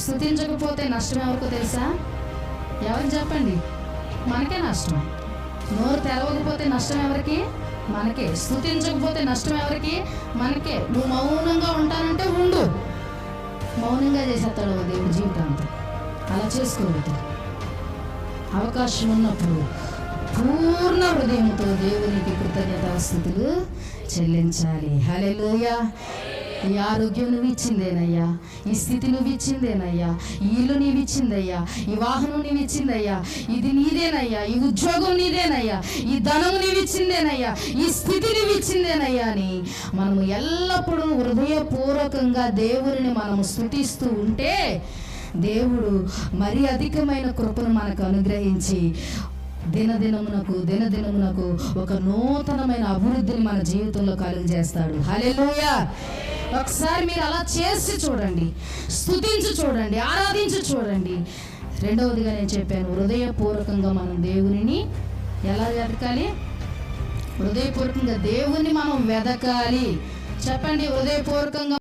స్తుతించకపోతే నష్టం ఎవరికో తెలుసా? ఎవరికి చెప్పండి? మనకే నష్టం. నోరు తెరవకపోతే నష్టం ఎవరికి? మనకే. స్తుతించకపోతే నష్టం ఎవరికి? మనకే. నువ్వు మౌనంగా ఉంటానంటే ఉండు, మౌనంగా చేసేస్తాడు దేవుడి జీవితాంతం. అలా చేసుకోవద్దు. అవకాశం ఉన్నప్పుడు పూర్ణ హృదయంతో దేవునికి కృతజ్ఞతాస్తుతులు చెల్లించాలి. హల్లెలూయా. ఈ ఆరోగ్యం నువ్వు ఇచ్చిందేనయ్యా, ఈ స్థితి నువ్వు ఇచ్చిందేనయ్యా, ఈ ఇల్లు నీవు ఇచ్చిందయ్యా, ఈ వాహనం నీవు ఇచ్చిందయ్యా, ఇది నీదేనయ్యా, ఈ ఉద్యోగం నీదేనయ్యా, ఈ ధనం నీవు ఇచ్చిందేనయ్యా, ఈ స్థితి నువ్వు ఇచ్చిందేనయ్యా అని మనము ఎల్లప్పుడూ హృదయపూర్వకంగా దేవుని మనము స్తుతిస్తూ ఉంటే దేవుడు మరి అధికమైన కృపను మనకు అనుగ్రహించి దినదినమునకు ఒక నూతనమైన అభివృద్ధిని మన జీవితంలో కలుగజేస్తాడు. హల్లెలూయా. ఒకసారి మీరు అలా చేసి చూడండి, స్తుతించి చూడండి, ఆరాధించి చూడండి. రెండవదిగా నేను చెప్పాను, హృదయపూర్వకంగా మనం దేవునిని ఎలా వెతకాలి? హృదయపూర్వకంగా దేవుని మనం వెతకాలి. చెప్పండి, హృదయపూర్వకంగా